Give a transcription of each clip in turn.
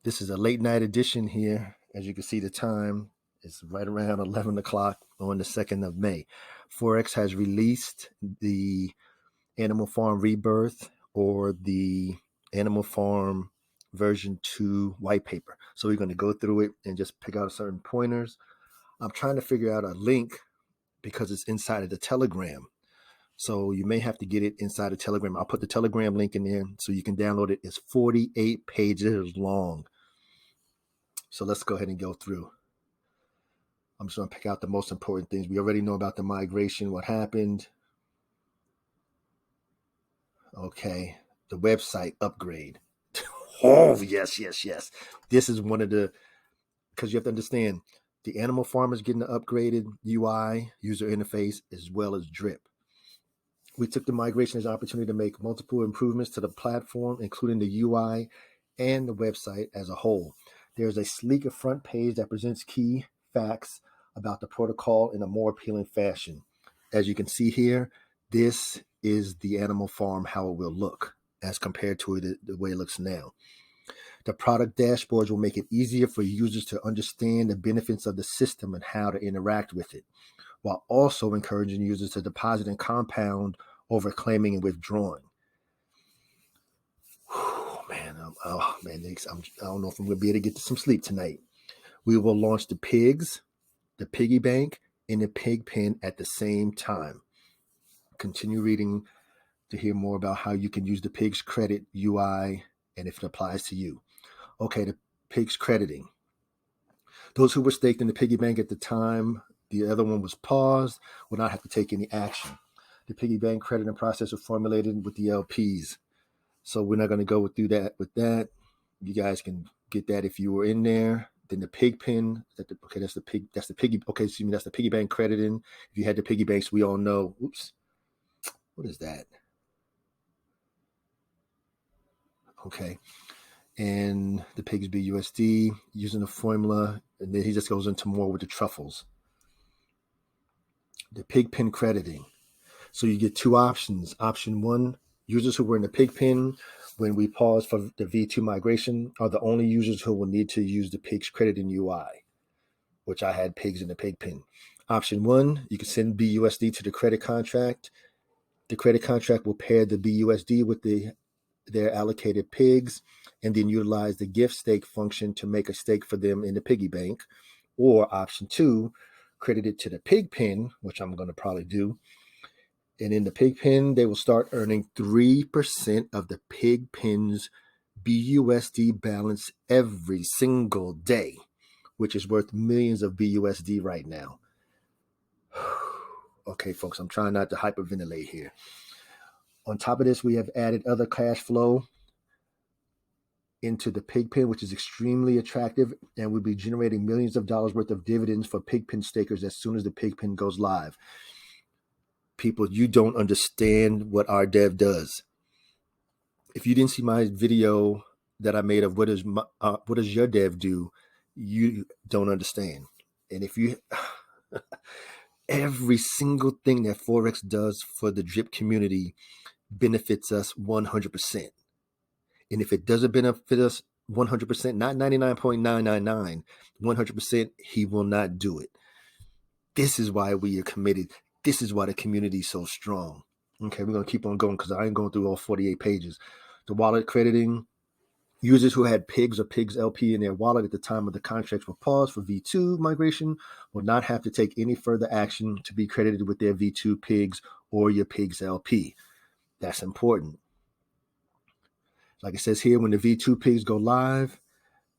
This is a late night edition here. As you can see, the time is right around 11 o'clock on the 2nd of May. Forex has released the Animal Farm Rebirth or the Animal Farm version 2 white paper. So we're going to go through it and just pick out certain pointers. I'm trying to figure out a link because it's inside of the Telegram. So you may have to get it inside of Telegram. I'll put the Telegram link in there so you can download it. It's 48 pages long. So let's go ahead and go through. I'm just going to pick out the most important things. We already know about the migration, what happened. Okay, the website upgrade. Oh, yes. This is one of the, because you have to understand, the Animal Farm is getting the upgraded UI, user interface, as well as drip. We took the migration as an opportunity to make multiple improvements to the platform, including the UI and the website as a whole. There's a sleeker front page that presents key facts about the protocol in a more appealing fashion. As you can see here, this is the Animal Farm, how it will look as compared to the way it looks now. The product dashboards will make it easier for users to understand the benefits of the system and how to interact with it, while also encouraging users to deposit and compound over claiming and withdrawing. I don't know if I'm going to be able to get to some sleep tonight. We will launch the PIGs, the Piggy Bank, and the PIGPEN at the same time. Continue reading to hear more about how you can use the PIGs credit UI and if it applies to you. Okay, the PIGs crediting. Those who were staked in the Piggy Bank at the time the other one was paused will not have to take any action. The Piggy Bank crediting process was formulated with the LPs. So we're not going to go through that with that. You guys can get that if you were in there. Then the PIGPEN, that's the Piggy. Okay, excuse me, that's the Piggy Bank crediting. If you had the Piggy Banks, we all know. Oops, what is that? Okay, and the Pigs BUSD using the formula, and then he just goes into more with the truffles. The PIGPEN crediting. So you get two options. Option one, users who were in the PIGPEN when we pause for the V2 migration are the only users who will need to use the PIGs crediting UI, which I had PIGs in the PIGPEN. Option one, you can send BUSD to the credit contract. The credit contract will pair the BUSD with their allocated PIGs and then utilize the gift stake function to make a stake for them in the Piggy Bank. Or option two, credit it to the PIGPEN, which I'm going to probably do. And in the PIGPEN, they will start earning 3% of the PIGPEN's BUSD balance every single day, which is worth millions of BUSD right now. Okay, folks, I'm trying not to hyperventilate here. On top of this, we have added other cash flow into the PIGPEN, which is extremely attractive and will be generating millions of dollars worth of dividends for PIGPEN stakers as soon as the PIGPEN goes live. People, you don't understand what our dev does. If you didn't see my video that I made of what does your dev do, you don't understand. And if you, every single thing that Forex does for the drip community benefits us 100%. And if it doesn't benefit us 100%, not 99.999, 100%, he will not do it. This is why we are committed. This is why the community is so strong. Okay, we're going to keep on going because I ain't going through all 48 pages. The wallet crediting. Users who had PIGs or PIGs LP in their wallet at the time of the contracts were paused for V2 migration will not have to take any further action to be credited with their V2 PIGs or your PIGs LP. That's important. Like it says here, when the V2 PIGs go live,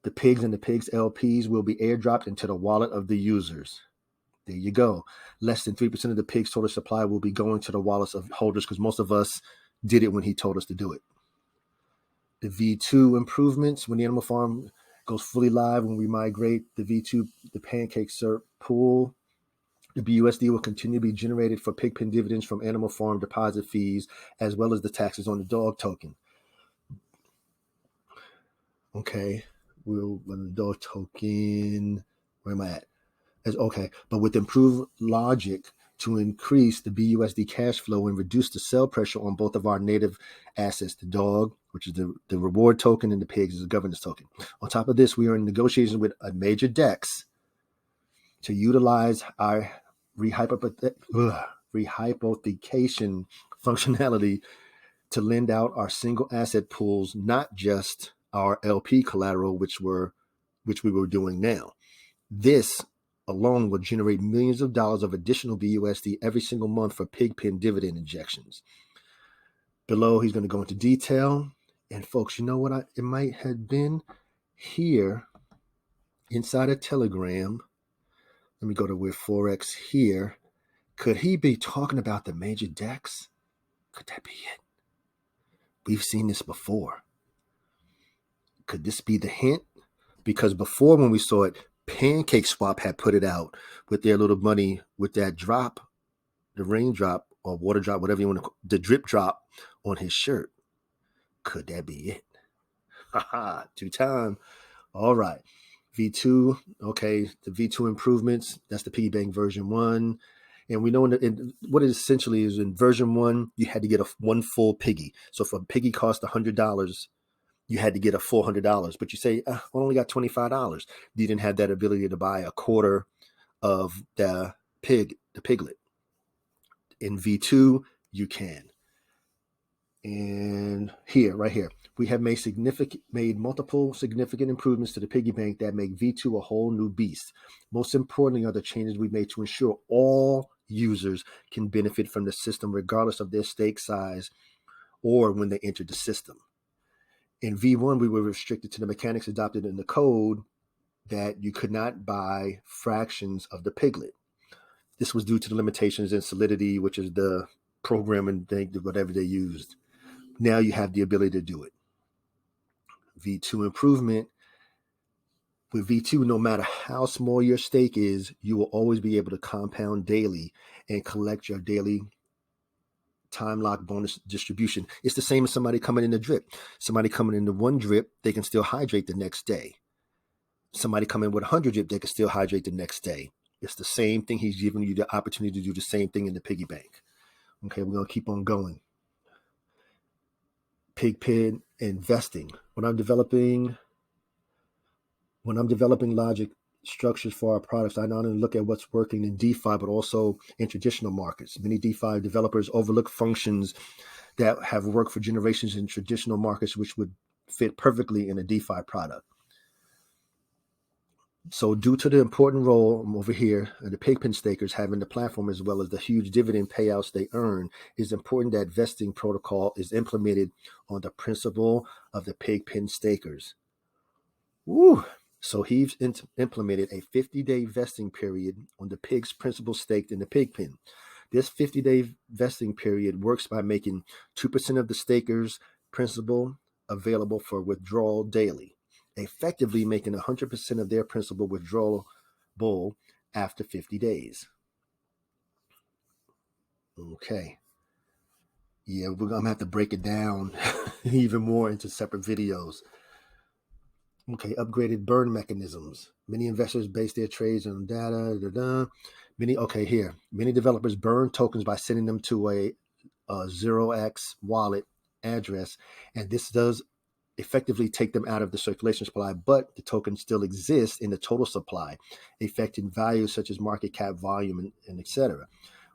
the PIGs and the PIGs LPs will be airdropped into the wallet of the users. There you go. Less than 3% of the PIGs total supply will be going to the wallets of holders because most of us did it when he told us to do it. The V2 improvements, when the Animal Farm goes fully live, when we migrate the V2, the Pancake Syrup pool, the BUSD will continue to be generated for PIGPEN dividends from Animal Farm deposit fees, as well as the taxes on the dog token. Okay, we'll run the dog token. Where am I at? Okay, but with improved logic to increase the BUSD cash flow and reduce the sell pressure on both of our native assets, the dog, which is the reward token, and the pigs is the governance token. On top of this, we are in negotiations with a major DEX to utilize our rehypothecation functionality to lend out our single asset pools, not just our LP collateral, which we were doing now. This alone will generate millions of dollars of additional BUSD every single month for PIGPEN dividend injections. Below, he's going to go into detail. And folks, you know what it might have been here inside of Telegram. Let me go to where Forex here. Could he be talking about the major DEX? Could that be it? We've seen this before. Could this be the hint? Because before, when we saw it, PancakeSwap had put it out with their little money, with that drop, the raindrop or water drop, whatever you want to call it, the drip drop on his shirt. Could that be it? Haha, 2-time. All right. V2, okay, the V2 improvements, that's the Piggy Bank version 1. And we know what it essentially is, in version 1, you had to get one full piggy. So if a piggy cost $100, you had to get a $400. But you say, I only got $25. You didn't have that ability to buy a quarter of the piglet. In V2, you can. And here, right here, we have made multiple significant improvements to the piggy bank that make V2 a whole new beast. Most importantly are the changes we made to ensure all users can benefit from the system regardless of their stake size or when they entered the system. In V1, we were restricted to the mechanics adopted in the code that you could not buy fractions of the piglet. This was due to the limitations in Solidity, which is the programming thing, whatever they used. Now you have the ability to do it. V2 improvement. With V2, no matter how small your stake is, you will always be able to compound daily and collect your daily time lock bonus distribution. It's the same as somebody coming in the drip. Somebody coming into one drip, they can still hydrate the next day. Somebody coming with 100 drip, they can still hydrate the next day. It's the same thing. He's giving you the opportunity to do the same thing in the piggy bank. Okay, we're going to keep on going. PIGPEN investing. When I'm developing logic structures for our products, I not only look at what's working in DeFi, but also in traditional markets. Many DeFi developers overlook functions that have worked for generations in traditional markets, which would fit perfectly in a DeFi product. So due to the important role over here, the PIGPEN stakers having the platform as well as the huge dividend payouts they earn, it's important that vesting protocol is implemented on the principle of the PIGPEN stakers. Woo! So he's implemented a 50-day vesting period on the pigs principal staked in the PIGPEN. This 50-day vesting period works by making 2% of the stakers' principal available for withdrawal daily, effectively making 100% of their principal withdrawable after 50 days. Okay. Yeah, we're going to have to break it down even more into separate videos. Okay, upgraded burn mechanisms. Many investors base their trades on data. Many developers burn tokens by sending them to a 0x wallet address, and this does effectively take them out of the circulation supply, but the token still exists in the total supply, affecting values such as market cap, volume, and etc.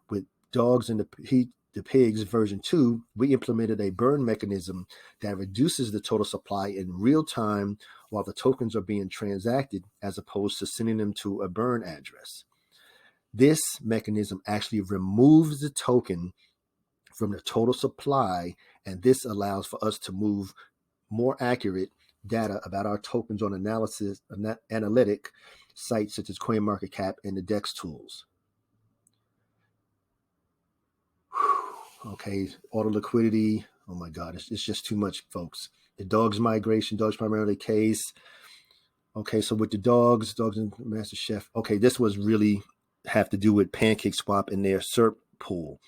With dogs and the pigs version 2, we implemented a burn mechanism that reduces the total supply in real time while the tokens are being transacted, as opposed to sending them to a burn address. This mechanism actually removes the token from the total supply, and this allows for us to move more accurate data about our tokens on analytic sites such as CoinMarketCap and the DEX tools. Okay, auto liquidity. Oh my God, it's just too much, folks. The dogs migration, dogs primarily case. Okay, so with the dogs and Master Chef. Okay, this was really have to do with PancakeSwap and their SERP pool.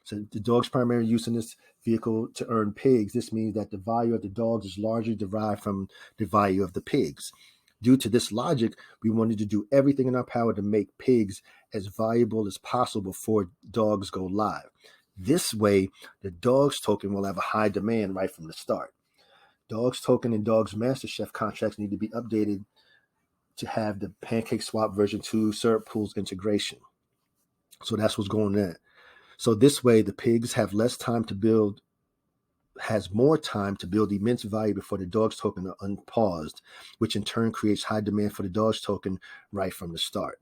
So the dog's primary use in this vehicle to earn pigs. This means that the value of the dogs is largely derived from the value of the pigs. Due to this logic, we wanted to do everything in our power to make pigs as valuable as possible before dogs go live. This way, the dogs token will have a high demand right from the start. Dogs Token and Dogs Master Chef contracts need to be updated to have the Pancake Swap version 2 syrup pools integration. So that's what's going on. So this way, the pigs have more time to build immense value before the Dogs Token are unpaused, which in turn creates high demand for the Dogs Token right from the start.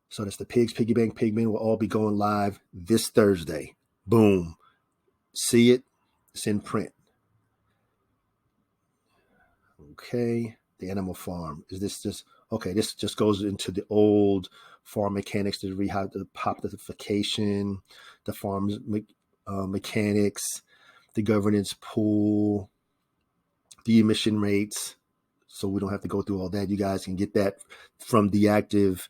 So that's the Pigs, Piggy Bank, PIGPEN will all be going live this Thursday. Boom. See it. It's in print. Okay. The Animal Farm. Is this just... Okay, this just goes into the old farm mechanics, the population, the farm's mechanics, the governance pool, the emission rates. So we don't have to go through all that. You guys can get that from the active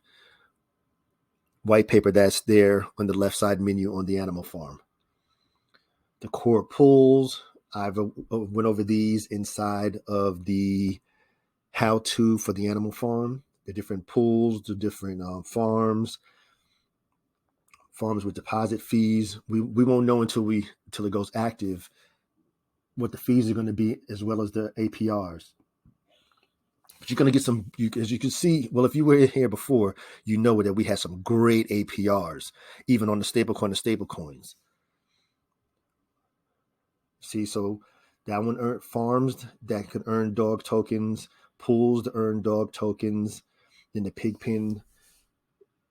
white paper that's there on the left side menu on the Animal Farm. The core pools, I've went over these inside of the how-to for the Animal Farm. The different pools, the different farms with deposit fees. We won't know until it goes active what the fees are going to be, as well as the APRs. But you're going to get some, as you can see, well, if you were here before, you know that we had some great APRs, even on the stablecoins. See, so that one earned farms that could earn dog tokens, pools to earn dog tokens, then the PIGPEN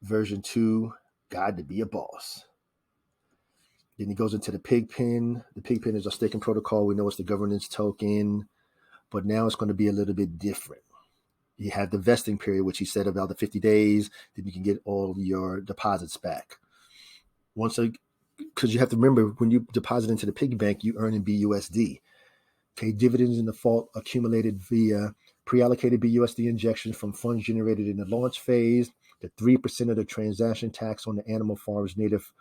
version 2, Guide to be a Boss. Then he goes into the PIGPEN. The PIGPEN is a staking protocol. We know it's the governance token, but now it's going to be a little bit different. You have the vesting period, which he said about the 50 days, then you can get all your deposits back. Because you have to remember, when you deposit into the piggy bank, you earn in BUSD. Okay, dividends in default accumulated via pre-allocated BUSD injections from funds generated in the launch phase, the 3% of the transaction tax on the Animal Farm's native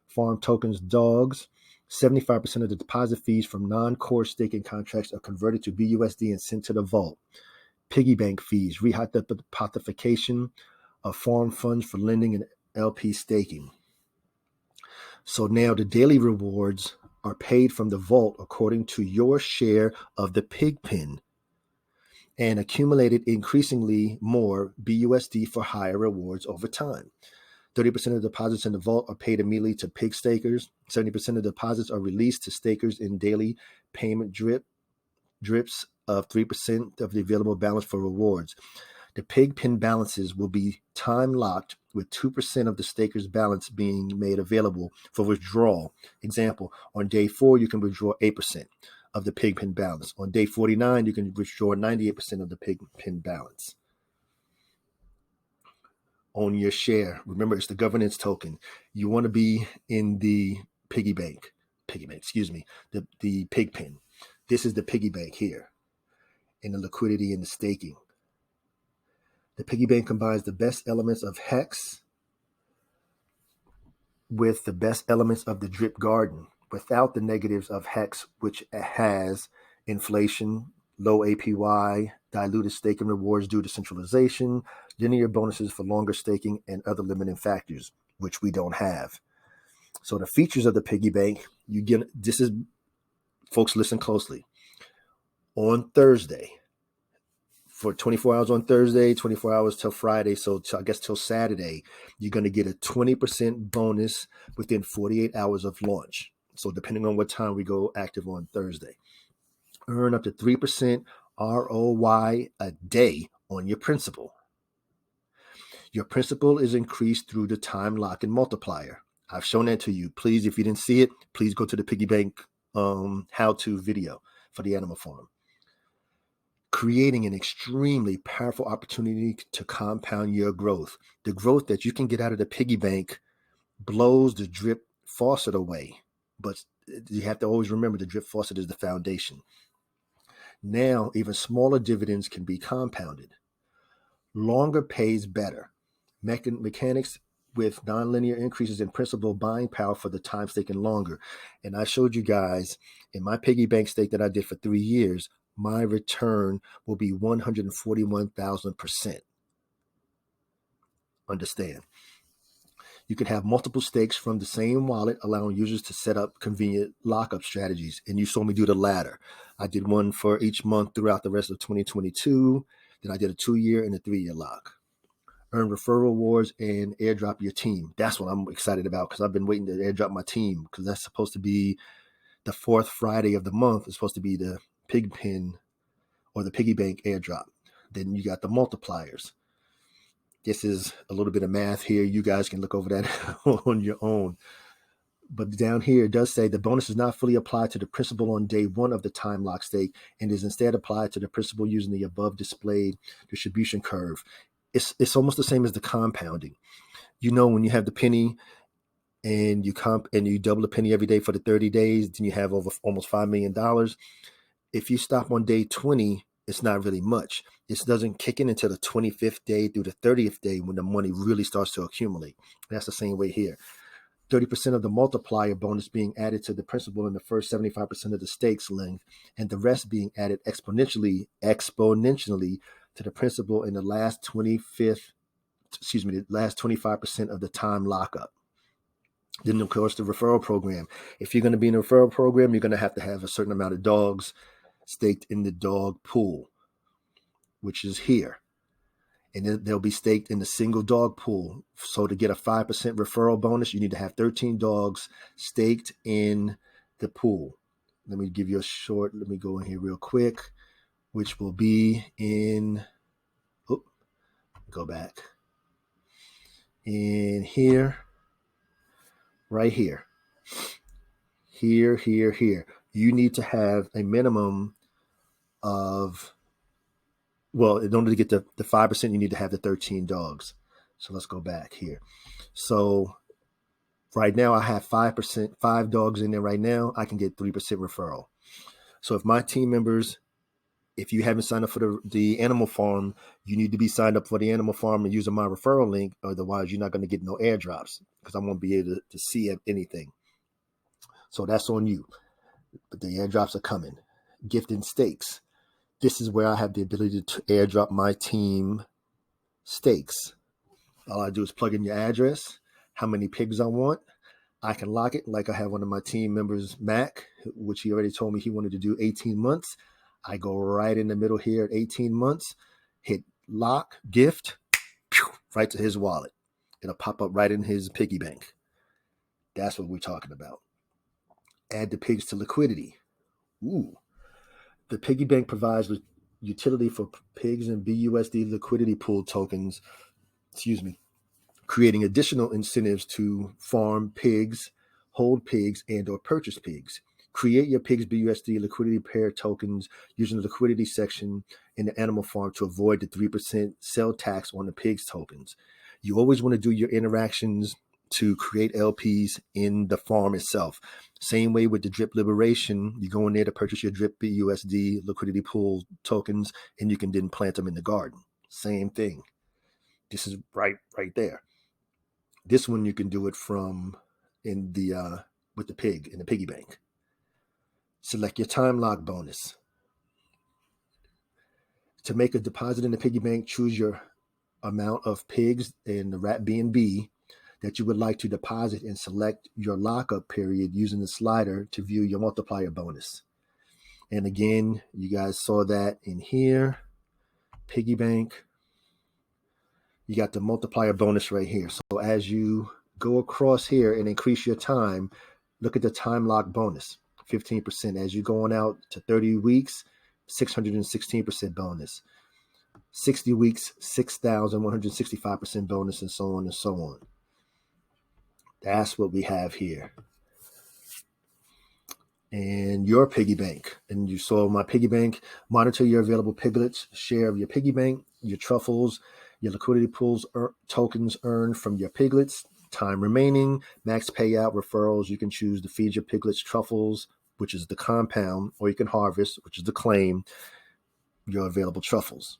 farm tokens dogs, 75% of the deposit fees from non-core staking contracts are converted to BUSD and sent to the vault. Piggy bank fees, rehypothecation of farm funds for lending and LP staking. So now the daily rewards are paid from the vault according to your share of the PIGPEN and accumulated increasingly more BUSD for higher rewards over time. 30% of deposits in the vault are paid immediately to pig stakers. 70% of deposits are released to stakers in daily payment drips of 3% of the available balance for rewards. The PIGPEN balances will be time locked, with 2% of the staker's balance being made available for withdrawal. Example, on day 4, you can withdraw 8% of the PIGPEN balance. On day 49, you can withdraw 98% of the PIGPEN balance. Own your share. Remember, it's the governance token. You want to be in the the PIGPEN. This is the piggy bank here, in the liquidity and the staking. The piggy bank combines the best elements of Hex with the best elements of the drip garden, without the negatives of Hex, which has inflation, low APY, diluted staking rewards due to centralization, linear bonuses for longer staking, and other limiting factors, which we don't have. So the features of the piggy bank, folks, listen closely. On Thursday, for 24 hours on Thursday, 24 hours till Friday, so I guess till Saturday, you're going to get a 20% bonus within 48 hours of launch. So depending on what time we go active on Thursday. Earn up to 3% ROI a day on your principal. Your principal is increased through the time lock and multiplier. I've shown that to you. Please, if you didn't see it, please go to the Piggy Bank how-to video for the Animal Farm. Creating an extremely powerful opportunity to compound your growth. The growth that you can get out of the piggy bank blows the drip faucet away. But you have to always remember the drip faucet is the foundation. Now, even smaller dividends can be compounded. Longer pays better. Mechanics with nonlinear increases in principal buying power for the time staking longer. And I showed you guys in my piggy bank stake that I did for 3 years, my return will be 141,000%. Understand? You can have multiple stakes from the same wallet, allowing users to set up convenient lockup strategies. And you saw me do the latter. I did one for each month throughout the rest of 2022. Then I did a 2-year and a 3-year lock. Earn referral rewards and airdrop your team. That's what I'm excited about, because I've been waiting to airdrop my team, because that's supposed to be the fourth Friday of the month. It's supposed to be the PIGPEN or the Piggy Bank Airdrop. Then you got the multipliers. This is a little bit of math here. You guys can look over that on your own. But down here, it does say the bonus is not fully applied to the principal on day 1 of the time lock stake, and is instead applied to the principal using the above displayed distribution curve. It's almost the same as the compounding. You know, when you have the penny and you double the penny every day for the 30 days, then you have over almost $5 million. If you stop on day 20, it's not really much. It doesn't kick in until the 25th day through the 30th day when the money really starts to accumulate. That's the same way here. 30% of the multiplier bonus being added to the principal in the first 75% of the stakes length, and the rest being added exponentially to the principal in the last 25% of the time lockup. Then, of course, the referral program. If you're going to be in a referral program, you're going to have a certain amount of dogs staked in the dog pool, which is here. And they'll be staked in the single dog pool. So to get a 5% referral bonus, you need to have 13 dogs staked in the pool. Let me give you let me go in here real quick, which will be in, go back. In here, right here. Here. You need to have a minimum of, well, in order to get the 5%, you need to have the 13 dogs. So let's go back here. So right now I have 5 dogs in there right now. I can get 3% referral. So if my team members, if you haven't signed up for the animal farm, you need to be signed up for the animal farm and using my referral link. Otherwise, you're not going to get no airdrops, because I won't be able to see anything. So that's on you. But the airdrops are coming. Gift and stakes. This is where I have the ability to airdrop my team stakes. All I do is plug in your address, how many pigs I want. I can lock it like I have one of my team members, Mac, which he already told me he wanted to do 18 months. I go right in the middle here at 18 months, hit lock, gift, right to his wallet. It'll pop up right in his piggy bank. That's what we're talking about. Add the pigs to liquidity. Ooh. The piggy bank provides utility for pigs and BUSD liquidity pool tokens, creating additional incentives to farm pigs, hold pigs, and or purchase pigs. Create your pigs BUSD liquidity pair tokens using the liquidity section in the animal farm to avoid the 3% sell tax on the pigs tokens. You always want to do your interactions to create LPs in the farm itself. Same way with the drip liberation, you go in there to purchase your drip BUSD liquidity pool tokens, and you can then plant them in the garden. Same thing. This is right there. This one you can do it from with the pig in the piggy bank. Select your time lock bonus. To make a deposit in the piggy bank, choose your amount of pigs in the rat BNB that you would like to deposit, and select your lockup period using the slider to view your multiplier bonus. And again, you guys saw that in here, piggy bank. You got the multiplier bonus right here. So as you go across here and increase your time, look at the time lock bonus, 15%. As you're going out to 30 weeks, 616% bonus. 60 weeks, 6,165% bonus, and so on and so on. That's what we have here. And your piggy bank. And you saw my piggy bank. Monitor your available piglets, share of your piggy bank, your truffles, your liquidity pools, tokens earned from your piglets, time remaining, max payout, referrals. You can choose to feed your piglets truffles, which is the compound, or you can harvest, which is the claim, your available truffles.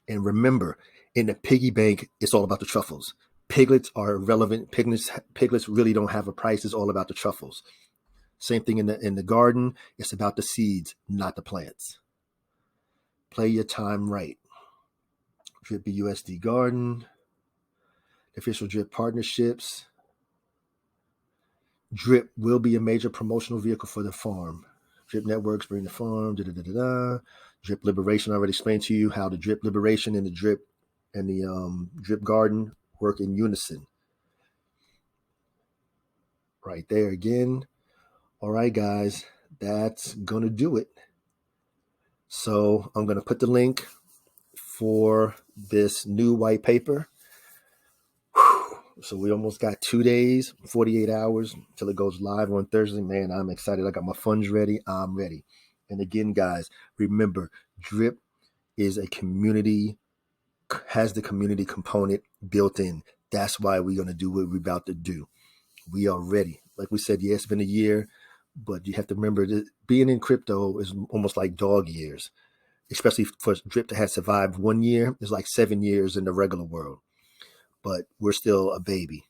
And remember, in the piggy bank, it's all about the truffles. Piglets are irrelevant. Piglets really don't have a price. It's all about the truffles. Same thing in the garden. It's about the seeds, not the plants. Play your time right. Drip BUSD garden. Official drip partnerships. Drip will be a major promotional vehicle for the farm. Drip networks bring the farm. Drip liberation. I already explained to you how the drip liberation and the drip garden work in unison. Right there again. All right, guys, that's gonna do it. So I'm gonna put the link for this new white paper. So we almost got 2 days, 48 hours until it goes live on Thursday. Man, I'm excited. I got my funds ready. I'm ready. And again, guys, remember, Drip is a community, has the community component built in. That's why we're going to do what we're about to do. We are ready. Like we said, yeah, it's been a year, but you have to remember that being in crypto is almost like dog years, especially for Drip to have survived 1 year. It's like 7 years in the regular world. But we're still a baby.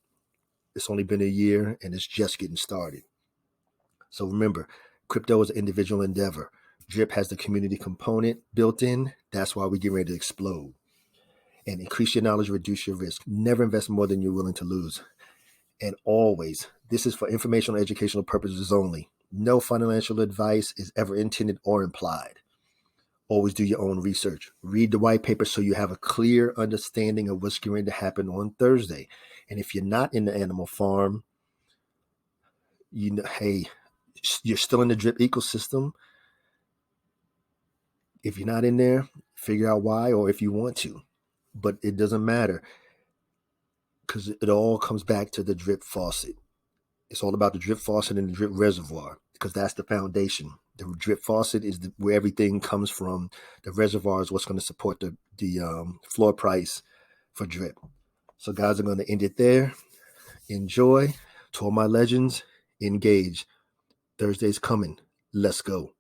It's only been a year and it's just getting started. So remember, crypto is an individual endeavor. Drip has the community component built in. That's why we get ready to explode. And increase your knowledge, reduce your risk. Never invest more than you're willing to lose. And always, this is for informational, educational purposes only. No financial advice is ever intended or implied. Always do your own research. Read the white paper so you have a clear understanding of what's going to happen on Thursday. And if you're not in the animal farm, you know, hey, you're still in the Drip ecosystem. If you're not in there, figure out why, or if you want to. But it doesn't matter, because it all comes back to the drip faucet. It's all about the drip faucet and the drip reservoir, because that's the foundation. The drip faucet is where everything comes from. The reservoir is what's going to support the floor price for drip. So guys, I'm going to end it there. Enjoy. To all my legends, engage. Thursday's coming. Let's go.